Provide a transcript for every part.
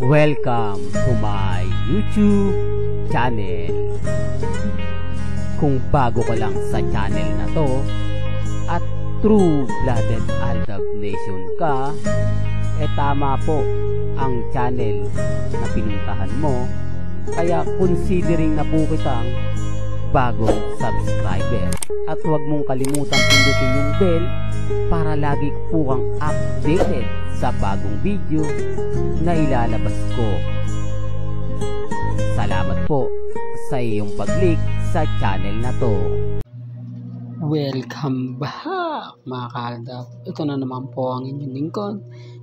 Welcome to my YouTube channel. Kung bago ka lang sa channel na to at true-blooded Aldab Nation ka, tama po ang channel na pinuntahan mo. Kaya considering na po kitang bagong subscriber. At huwag mong kalimutan pindutin yung bell para lagi po kang updated sa bagong video na ilalabas ko. Salamat po sa iyong pag-click sa channel na to. Welcome back mga kaaldab. Ito na naman po ang inyong lingkod,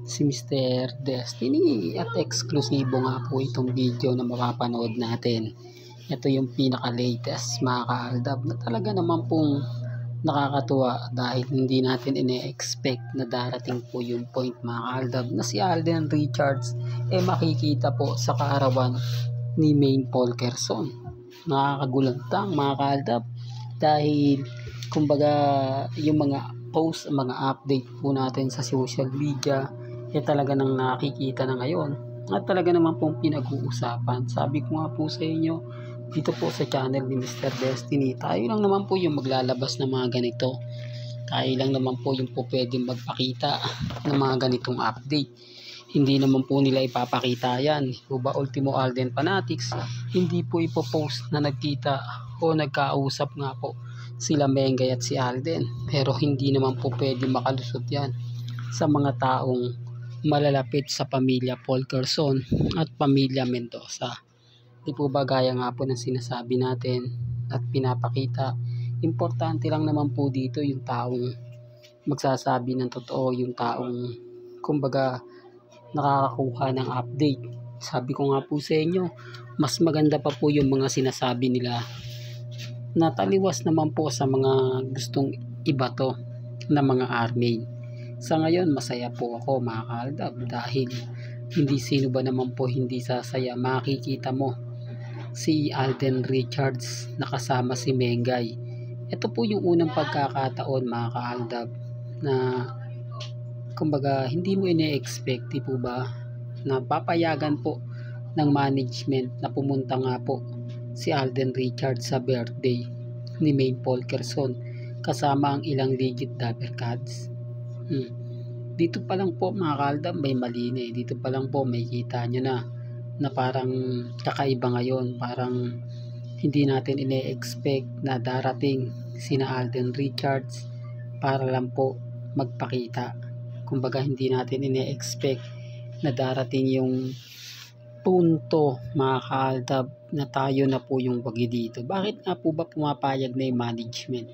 si Mr. Destiny, at eksklusibo nga po itong video na mapapanood natin. Ito yung pinaka-latest mga kaaldab na talaga naman pong nakakatuwa dahil hindi natin ine-expect na darating po yung point mga kaaldab na si Alden Richards makikita po sa kaarawan ni Maine Polkerson. Nakakagulantang mga kaaldab dahil kumbaga yung mga post, mga update po natin sa social media talaga nang nakikita na ngayon at talaga naman pong pinag-uusapan. Sabi ko nga po sa inyo dito po sa channel ni Mr. Destiny, tayo lang naman po yung maglalabas ng mga ganito. Tayo lang naman po yung po pwedeng magpakita ng mga ganitong update. Hindi naman po nila ipapakita yan. Ba Ultimo Alden Fanatics, hindi po ipopost na nagkita o nagkausap nga po sila Mengay at si Alden. Pero hindi naman po pwedeng makalusot yan sa mga taong malalapit sa pamilya Polkerson at pamilya Mendoza. Di po ba gaya nga po ng sinasabi natin at pinapakita, importante lang naman po dito yung taong magsasabi ng totoo, yung taong kumbaga nakakakuha ng update. Sabi ko nga po sa inyo, mas maganda pa po yung mga sinasabi nila na taliwas naman po sa mga gustong ibato na mga army. Sa ngayon masaya po ako mga kaaldab dahil hindi sino ba naman po hindi sasaya makikita mo si Alden Richards nakasama si Mengay. Ito po yung unang pagkakataon mga kaaldab na kumbaga hindi mo ine-expect, di po ba, na papayagan po ng management na pumunta nga po si Alden Richards sa birthday ni Maine Polkerson kasama ang ilang legit double cards. Dito pa lang po mga kaaldab may mali na dito pa lang po may kita nyo na parang kakaiba ngayon, parang hindi natin ine-expect na darating sina Alden Richards para lang po magpakita. Kumbaga hindi natin ine-expect na darating yung punto mga kaaldab na tayo na po yung wagi dito. Bakit nga po ba pumapayag na yung management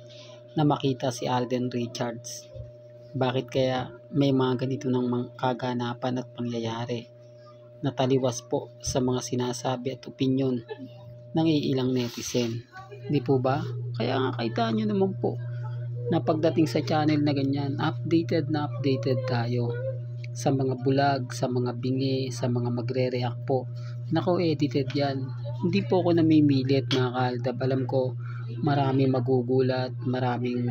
na makita si Alden Richards? Bakit kaya may mga ganito ng kaganapan at pangyayari na taliwas po sa mga sinasabi at opinyon ng iilang netizen? Di po ba? Kaya nga kaitaan nyo naman po na pagdating sa channel na ganyan, updated na updated tayo sa mga bulag, sa mga bingi, sa mga magre-react po. Nako, edited yan. Hindi po ako namimilit mga kaaldab. Alam ko maraming magugulat, maraming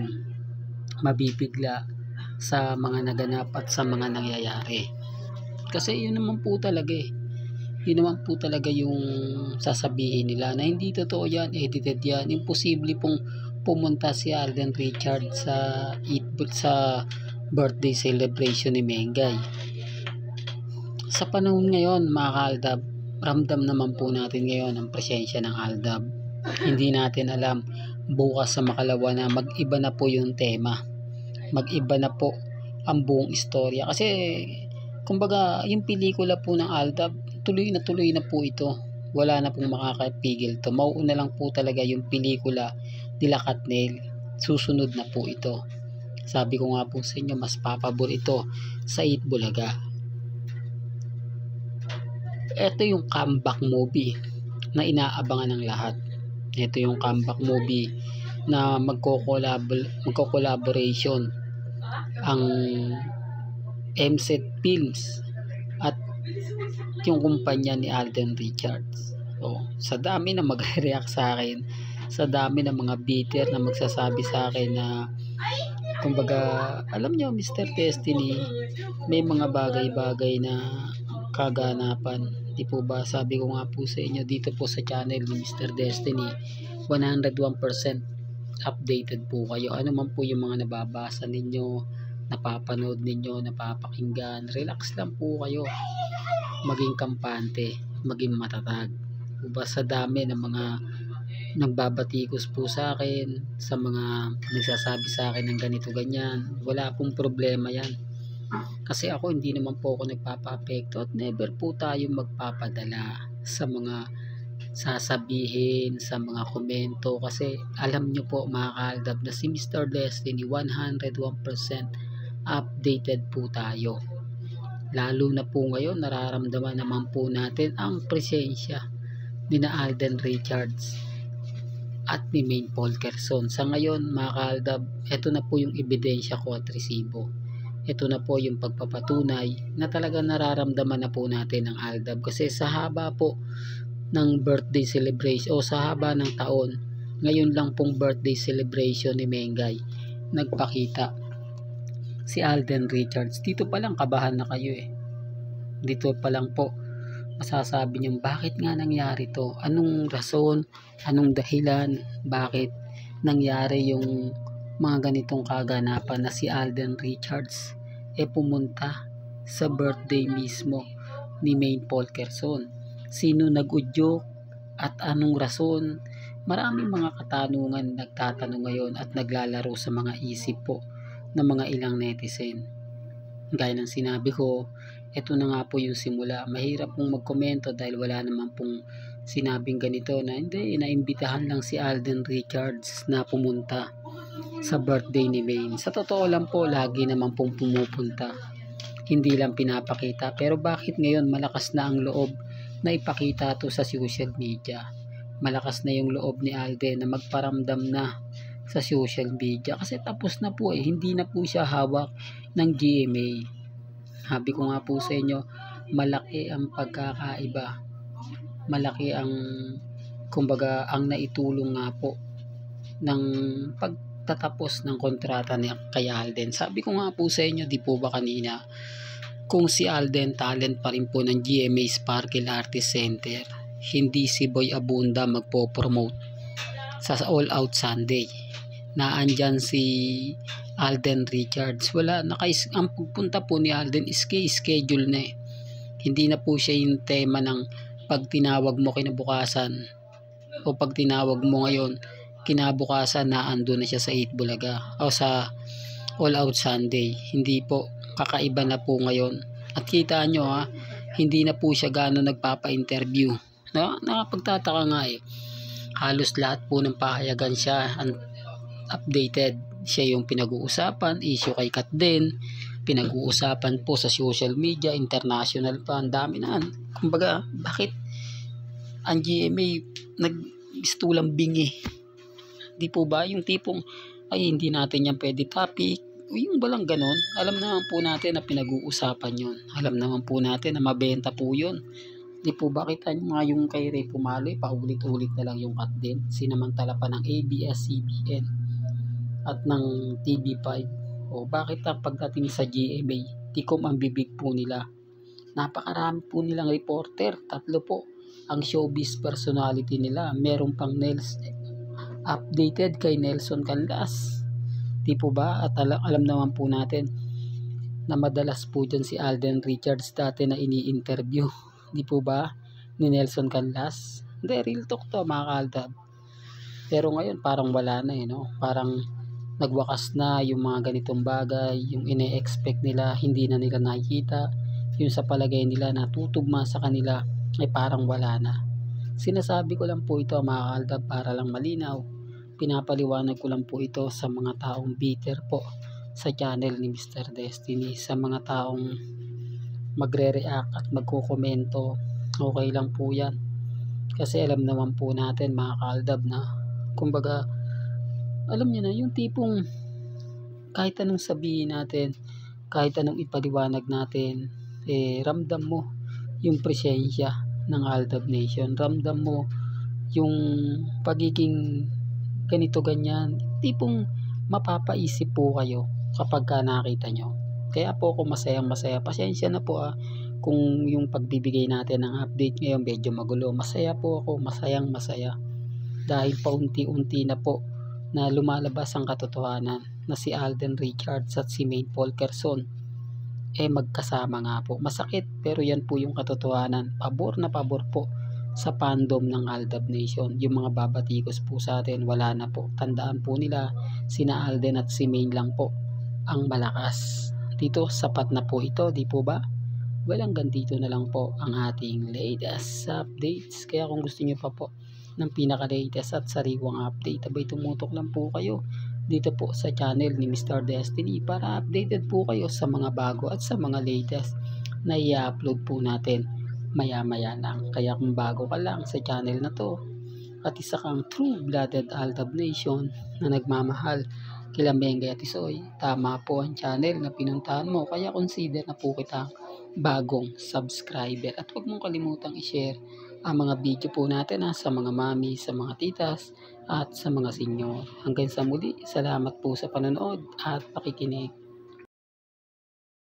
mabibigla sa mga naganap at sa mga nangyayari. Kasi yun naman po talaga yun naman po talaga yung sasabihin nila na hindi totoo yan, edited yan. Imposible pong pumunta si Alden Richards sa birthday celebration ni Mengay. Sa panahon ngayon mga kaaldab, ramdam naman po natin ngayon ang presensya ng Aldab. Hindi natin alam bukas sa makalawa na mag-iba na po yung tema, mag-iba na po ang buong istorya. Kasi kumbaga yung pelikula po ng Aldab tuloy na po ito. Wala na pong makakapigil to. Mauuna lang po talaga yung pelikula nila Katnel. Susunod na po ito. Sabi ko nga po sa inyo, mas papabor ito sa Itbulaga. Ito yung comeback movie na inaabangan ng lahat. Ito yung comeback movie na magko-collaboration ang MZ Films at yung kumpanya ni Alden Richards. So, sa dami na mag-react sa akin, sa dami ng mga bitter na magsasabi sa akin na kumbaga, alam nyo Mr. Destiny, may mga bagay-bagay na kaganapan. Di po ba, sabi ko nga po sa inyo dito po sa channel ni Mr. Destiny, 101% updated po kayo. Ano man po yung mga nababasa ninyo, napapanood ninyo, napapakinggan, relax lang po kayo. Maging kampante, maging matatag. Diba, sa dami ng mga nagbabatikos po sa akin, sa mga nagsasabi sa akin ng ganito ganyan, wala pong problema yan. Kasi ako hindi naman po ako nagpapa-apekto at never po tayo magpapadala sa mga sasabihin, sa mga komento, kasi alam nyo po mga kaaldab na si Mr. Destiny 101% updated po tayo. Lalo na po ngayon nararamdaman naman po natin ang presensya ni na Alden Richards at ni Maine Polkerson. Sa ngayon mga kaaldab, ito na po yung ebidensya ko at resibo. Ito na po yung pagpapatunay na talaga nararamdaman na po natin ang Aldab, kasi sa haba po ng birthday celebration o sa haba ng taon, ngayon lang pong birthday celebration ni Mengay nagpakita si Alden Richards. Dito pa lang kabahan na kayo dito pa lang po masasabi niyo bakit nga nangyari to, anong rason, anong dahilan, bakit nangyari yung mga ganitong kaganapan na si Alden Richards pumunta sa birthday mismo ni Maine Polkerson. Sino nag-udyok at anong rason? Maraming mga katanungan nagtatanong ngayon at naglalaro sa mga isip po ng mga ilang netizen. Gaya ng sinabi ko, ito na nga po yung simula. Mahirap pong magkomento dahil wala naman pong sinabing ganito na hindi, naimbitahan lang si Alden Richards na pumunta sa birthday ni Maine. Sa totoo lang po, lagi naman pong pumupunta. Hindi lang pinapakita. Pero bakit ngayon malakas na ang loob na ipakita to sa social media? Malakas na yung loob ni Alden na magparamdam na sa social media. Kasi tapos na po Hindi na po siya hawak ng GMA. Sabi ko nga po sa inyo, malaki ang pagkakaiba. Malaki ang, kumbaga, ang naitulong nga po ng pagtatapos ng kontrata ni kay Alden. Sabi ko nga po sa inyo, di po ba kanina, kung si Alden talent pa rin po ng GMA Sparkle Artist Center, hindi si Boy Abunda magpo-promote sa All Out Sunday na andyan si Alden Richards. Wala, ang pagpunta po ni Alden is schedule na Hindi na po siya yung tema ng pag tinawag mo kinabukasan o pag tinawag mo ngayon kinabukasan na ando na siya sa 8 Bulaga o sa All Out Sunday. Hindi po, kakaiba na po ngayon. At kita nyo hindi na po siya gano'n nagpapa-interview. Nakapagtataka nga halos lahat po ng pahayagan siya updated. Siya yung pinag-uusapan, issue kay Kat din, pinag-uusapan po sa social media, international pa, ang dami na. Kumbaga, bakit ang GMA nag-istulang bingi? Di po ba yung tipong ay hindi natin yan pwede topic, yung balang ganon? Alam naman po natin na pinag-uusapan yun, alam naman po natin na mabenta po yun. Di po ba kita nyo nga yung kay Ray Pumaloy, paulit-ulit na lang yung Kat din, sinamantala pa ng ABS-CBN at ng TV5. O bakit pagdating sa GMA, tikom ang bibig po nila. Napakarami po nilang reporter, 3 po ang showbiz personality nila. Meron pang updated kay Nelson Canlas. Di po ba? At alam naman po natin na madalas po dyan si Alden Richards dati na ini-interview. Di po ba? Ni Nelson Canlas. Hindi, real talk to mga kaaldab. Pero ngayon parang wala na Parang nagwakas na yung mga ganitong bagay, yung ine-expect nila, hindi na nila nakikita, yung sa palagay nila natutugma sa kanila ay parang wala na. Sinasabi ko lang po ito mga kaaldab para lang malinaw. Pinapaliwanag ko lang po ito sa mga taong bitter po sa channel ni Mr. Destiny, sa mga taong magre-react at magkokomento. Okay lang po yan, kasi alam naman po natin mga kaaldab na kumbaga, alam niyo na yung tipong kahit anong sabihin natin, kahit anong ipaliwanag natin, ramdam mo yung presensya ng Aldab Nation, ramdam mo yung pagiging ganito ganyan, tipong mapapaisip po kayo kapag nakita nyo. Kaya po ako masayang masaya. Pasensya na po kung yung pagbibigay natin ng update ngayon medyo magulo. Masaya po ako, masayang masaya. Dahil paunti-unti na po na lumalabas ang katotohanan na si Alden Richards at si Maine Fulkerson magkasama nga po. Masakit pero yan po yung katotohanan. Pabor na pabor po sa fandom ng Aldab Nation. Yung mga babatikos po sa atin, wala na po. Tandaan po nila, sina Alden at si Maine lang po ang malakas. Dito, sapat na po ito, di po ba? Well, hanggang dito na lang po ang ating latest updates. Kaya kung gusto nyo pa po ng pinaka-latest at sariwang update, abay tumutok lang po kayo dito po sa channel ni Mr. Destiny para updated po kayo sa mga bago at sa mga latest na i-upload po natin maya-maya lang. Kaya kung bago ka lang sa channel na to at isa kang true-blooded Aldab Nation na nagmamahal kila Mengay at Isoy, tama po ang channel na pinuntahan mo. Kaya consider na po kitang bagong subscriber at huwag mong kalimutang i-share ang mga video po natin sa mga mami, sa mga titas at sa mga senyor. Hanggang sa muli, salamat po sa panonood at pakikinig.